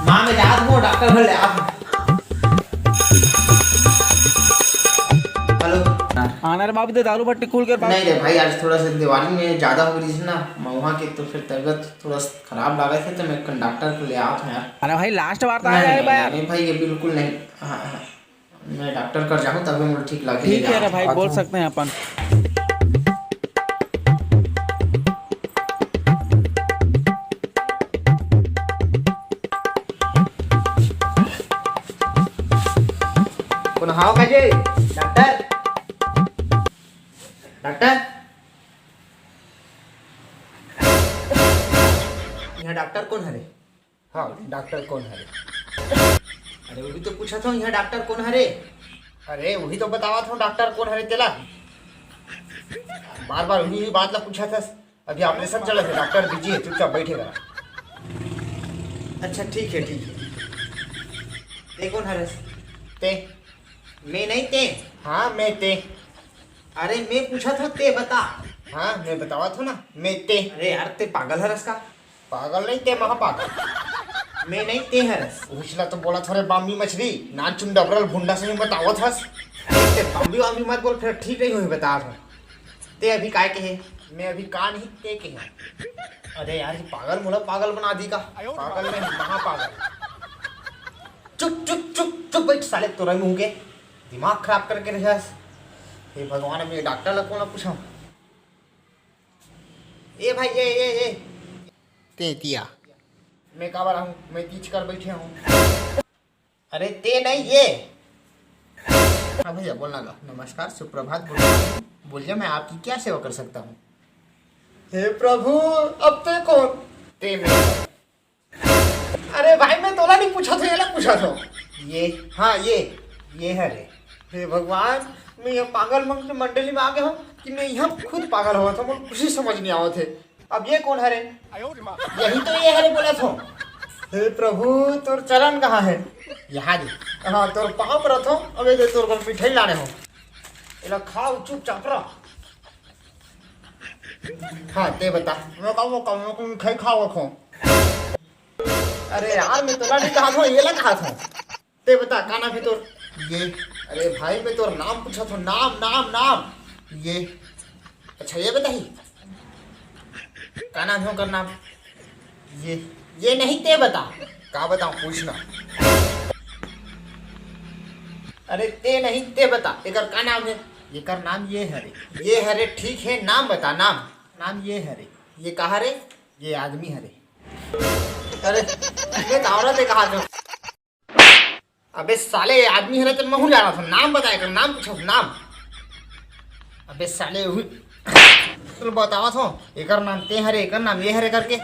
माँ मैं जात हूँ डॉक्टर घर ले आप। हेलो। आना रे बाबू, दे दारू भट्टी खोल कर बात। नहीं रे भाई, आज थोड़ा सा दिवाली में ज़्यादा हो गई थी ना वहाँ की, तो फिर तबीयत थोड़ा खराब लगा थे, तो मैं डॉक्टर को ले आया था यार। अरे भाई लास्ट बार तो नहीं आया है नहीं यार। नहीं भाई, ये बिल्कुल नहीं। हाँ हाँ, मैं डॉक्टर कर जाऊँ तभी मुझे ठीक लगे। ठीक है रे भाई, बोल सकते हैं अपन। कौन हाओ काजे डॉक्टर? डॉक्टर यहाँ डॉक्टर कौन है रे? हाँ डॉक्टर कौन है रे? अरे वो भी तो पूछा था यहाँ डॉक्टर कौन है रे? अरे वही तो बतावा था डॉक्टर कौन है रे तेला। बार बार वही बात ला पूछा था। अभी ऑपरेशन चला था, डॉक्टर बिजी है, चुपचाप बैठेगा। अच्छा ठीक है ठीक है। ते कौन है रे? ते मैं नहीं ते। हाँ मैं ते। अरे मैं पूछा था ते बता। हाँ मैं बतावा था ना मैं ते। अरे यार ते पागल है रस का? पागल नहीं, ते महापागल। मैं नहीं ते है रस। उछला तो बोला थोड़े बामी मछली नान चुन डबरल भुंडा से बतावा था। ते बामी वामी मत बोल, फिर ठीक नहीं हुई बता था। ते अभी काय के है? मैं अभी का नहीं ते के है। अरे यार पागल मुला पागल बना दी का। पागल नहीं महापागल। चुप चुप चुप चुप बैठ साले, तोरा मुंह के दिमाग खराब करके रहे। हे भगवान, मैं डॉक्टर लोग को ना पूछा। ए भाई ए ते तिया मैं कहा रहा हूँ, मैं तीच कर बैठे हूँ। अरे ते नहीं ये। हाँ भैया बोलना गा। नमस्कार सुप्रभात, बोलिए मैं आपकी क्या सेवा कर सकता हूँ? हे प्रभु, अब ते कौन? ते मैं। अरे भाई मैं तोला नहीं पूछा था, ये ना पूछा था। ये हाँ ये है रे। हे भगवान, मैं यहाँ पागल मंडली में आ गया हूँ कि मैं यहाँ खुद पागल हुआ था, मुझे कुछ ही समझ नहीं आवा थे। अब ये कौन है रे? यही तो ये है रे बोला था। हे प्रभु, तोर चरण कहाँ है? यहाँ दे। हाँ तोर पाँव पर रखो। अब ये तोर को मिठाई लाने हो, इला खाओ चुपचाप रह। हाँ ते बता, मैं कहूँ मिठाई खाओ रखो। अरे यार मैं तोला नहीं कहा था, ये ला कहा था। ते बता का नाम है तोर? ये। अरे भाई मैं तोर नाम पूछा था, नाम नाम नाम। ये अच्छा ये बताई का नाम है कर नाम? ये नहीं ते बता। का बताऊं पूछना? अरे ते नहीं ते बता, एकर का नाम है? ये कर नाम ये है रे। ये है रे, ठीक है नाम बता। नाम नाम ये है रे। ये कहा रे? ये आदमी है रे। अरे मैं औरत है कहा था। अबे साले आदमी है रे, तो मैं जाना था। नाम बताए कर, नाम पूछो नाम। अबे साले तो बतावा था एकर नाम ते हरे, एकर नाम ये हरे करके।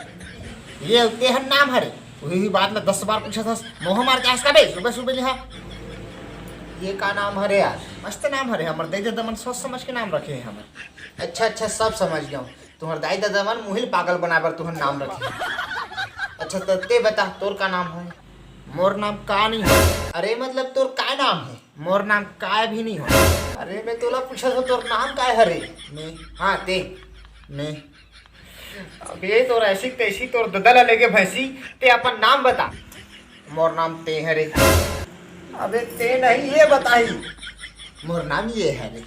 ये ते हर नाम हरे, वही बात में 10 बार पूछा था। मोह मार के बे सुबह सुबह लिहा। ये का नाम हरे यार? मस्त नाम हरे हमर दाई दादा मन सोच समझ के नाम रखे हैं हमर। अच्छा सब समझ गया। तुम्हार दाई दादा मन मुहिल पागल बनाकर तुहर नाम रखे। अच्छा तो ते बता तोर का नाम है? मोर नाम का नहीं है। अरे मतलब तोर का नाम है? मोर नाम का भी नहीं हो। अरे मैं तोला पूछा था तोर नाम का है रे? मैं हाँ ते मैं। अब ये तोर ऐसी कैसी तोर ददला लेके भैंसी, ते अपन नाम बता। मोर नाम ते है रे। अबे ते नहीं ये बताई। मोर नाम ये है रे।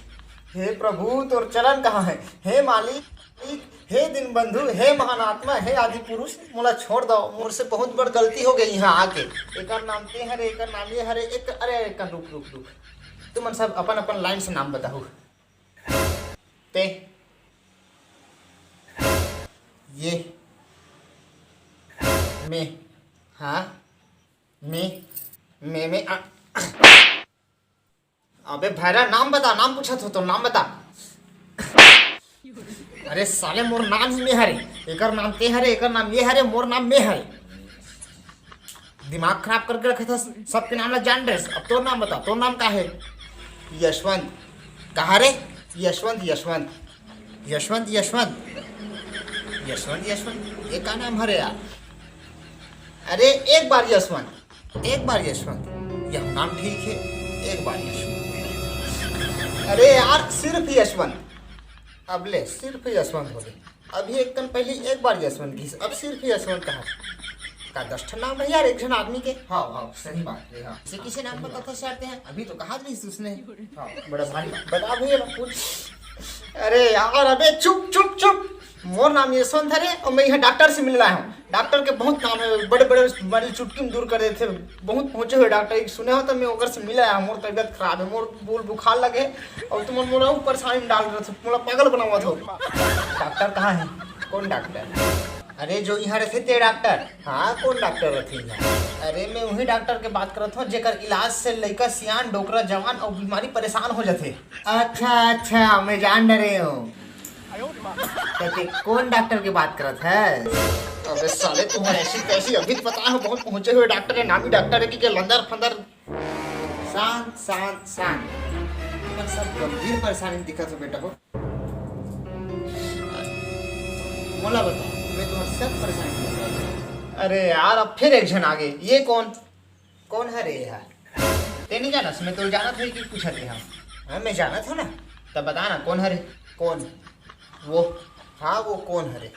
हे प्रभु, तोर चरण कहाँ है? हे मालिक, हे दिन बंधु, हे महान आत्मा, हे आदि पुरुष, मोला छोड़ दो। मोर से बहुत बड़ गलती हो गई यहाँ आके। एकर नाम ते हरे, एकर नाम ये हरे। एक अरे रुक तुम सब अपन अपन लाइन से नाम बताओ। ते ये मैं हाँ मैं अबे भैरा नाम बता। नाम पूछा तो नाम बता। अरे साले मोर नाम ही में हरे, एकर नाम ते हरे, एकर नाम ये हरे, मोर नाम में हरे। दिमाग खराब करके रखे था, सबके नाम ला जान रहे। अब तोर नाम बता, तोर नाम का है? यशवंत। कहा रे? यशवंत ये का नाम हरे यार? अरे एक बार यशवंत, यह नाम ठीक है। एक बार यशवंत। अरे यार सिर्फ यशवंत। अब ले सिर्फ यशवंत हो गए। अभी एकदम पहले एक बार यशवंत की, अब सिर्फ यशवंत का 10 ठन नाम है यार एक जन आदमी के। हाँ हाँ सही बात है। हाँ इसे किसे नाम पर कथा चाहते हैं, अभी तो कहा नहीं उसने। हाँ बड़ा भारी बता भैया कुछ। अरे यार अबे चुप चुप चुप, मोर नाम यशवंत है और मैं यहाँ डॉक्टर से मिल रहा हूँ। डॉक्टर के बहुत काम है, बड़े बड़े बीमारी चुटकी में दूर कर देते, बहुत पहुँचे हुए डॉक्टर। एक सुने हो तो मैं ओकर से मिला आया। मोर तबियत खराब है, मोर बोल बुखार लगे और तुम मोरा परेशानी में डाल रहे थे, मोरा पागल बना हुआ था। डॉक्टर कहाँ है? कौन डॉक्टर? अरे जो यहाँ रहते थे डॉक्टर। हाँ कौन डॉक्टर रहते हैं? अरे मैं वही डॉक्टर के बात करत हूँ जेकर इलाज से लड़का सियान डोकरा जवान और बीमारी परेशान हो जाते। अच्छा अच्छा मैं जान रहे हूँ कौन डॉक्टर की बात करत है। अबे साले तुम्हारे ऐसी कैसी अभी पता है, बहुत पहुंचे हुए डॉक्टर है, नामी डॉक्टर है कि लंदर फंदर। शांत शांत शांत, पर सब गंभीर परेशानी दिखत है बेटा को। मोला बताओ मैं तुम्हारे सब परेशानी दिखत। अरे यार अब फिर एक जन आ गए। ये कौन है रे यार? ते नहीं जाना, मैं तो जाना था कि कुछ है। हाँ मैं जाना था ना, तब बता ना कौन है रे? कौन वो? हाँ वो कौन है रे?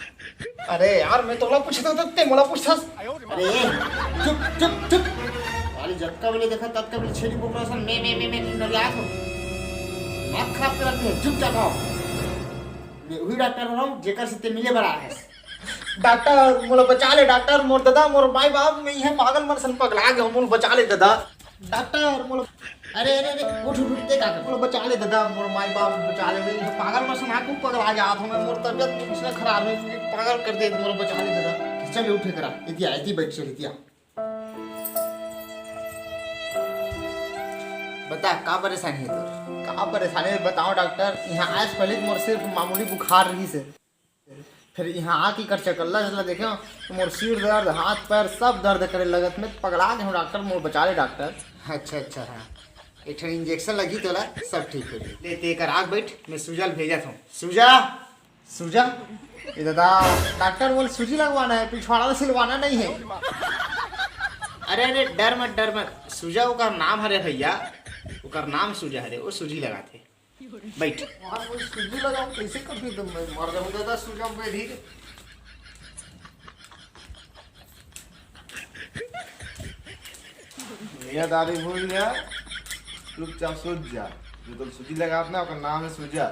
अरे यार मैं तोला पूछता तो ते मोला पूछतास। अरे चुप चुप चुप वाली जब का मैंने देखा तब का मैंने छेड़ी बोल सन मैं नरिया हो आँख खराब कर रखे। चुप जा गाओ, मैं वही डॉक्टर हूँ जेकर से ते मिले बड़ा है। डॉक्टर मोला बचा ले, डॉक्टर मोर दादा मोर माई बाप मैं यहाँ पागल मन सन पगला गया, मोला बचा ले दादा। डॉक्टर मोला अरे अरे अरे उठ उठते का मोला बचा ले दादा, मोर माई बाप बचा ले, मैं पागल मन सन आँख पगल आ गया था मैं, मोर तबियत किसने खराब है, पागल कर दे, मोला बचा ले दादा। चल उठे करा इतिया इति बैठ चल इतिया। बता का परेशानी है तोर? का परेशानी है बताओ डॉक्टर। यहाँ आज पहले मोर सिर्फ मामूली बुखार रही से, फिर यहाँ आके कर चकल्ला जला देखो तो मोर सिर दर्द हाथ पैर सब दर्द करे लगत, मैं पगला गया हूँ डॉक्टर, मोर बचा ले डॉक्टर। अच्छा अच्छा हाँ एक इंजेक्शन लगी तोला सब ठीक हो ले ते कर आग बैठ, मैं सुजल भेजा था। सुजा ये दादा डॉक्टर बोल सूजी लगवाना है, पिछवाड़ा सिलवाना नहीं है। अरे अरे डर मत सुजा ओकर नाम हरे भैया, ओकर नाम सुजा हरे, वो सूजी लगाते बैठ। वहाँ कोई सूजी लगाओ कैसे कर तुम, मैं मर जाऊँ दादा सूजा में धीरे। भैया दादी भूल गया, चुपचाप सूझ जा, जो तुम सूजी लगा अपना ओकर नाम है सूजा।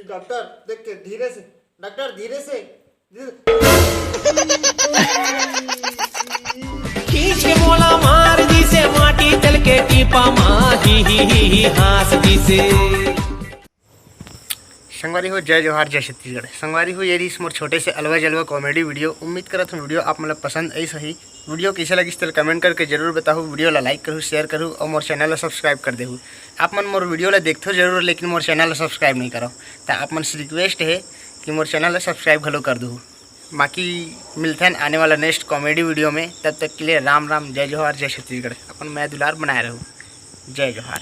डॉक्टर देख के धीरे से, डॉक्टर धीरे से खींच के मोला मार दी से माटी तल के टीपा माही हास दी से। संगवारी हो जय जोहार जय छत्तीसगढ़। संगवारी हो ये मोर छोटे से अलवा जलवा कॉमेडी वीडियो। उम्मीद करत हूँ वीडियो आप मतलब पसंद आई सही। वीडियो कैसे लगी इस तरह कमेंट करके जरूर बताओ। वीडियो ला लाइक करूँ शेयर करूँ और मोर चैनल ला सब्सक्राइब कर देहूँ। आप मन मोर वीडियो ला देखते हो जरूर लेकिन मोर चैनल ला सब्सक्राइब नहीं करो, तो आप मन से रिक्वेस्ट है कि मोर चैनल ला सब्सक्राइब घलो कर दूँ। बाकी मिलते हैं आने वाला नेक्स्ट कॉमेडी वीडियो में, तब तक के लिए राम राम जय जोहार जय छत्तीसगढ़। अपन मैं दुलार बनाए रहूँ। जय जोहार।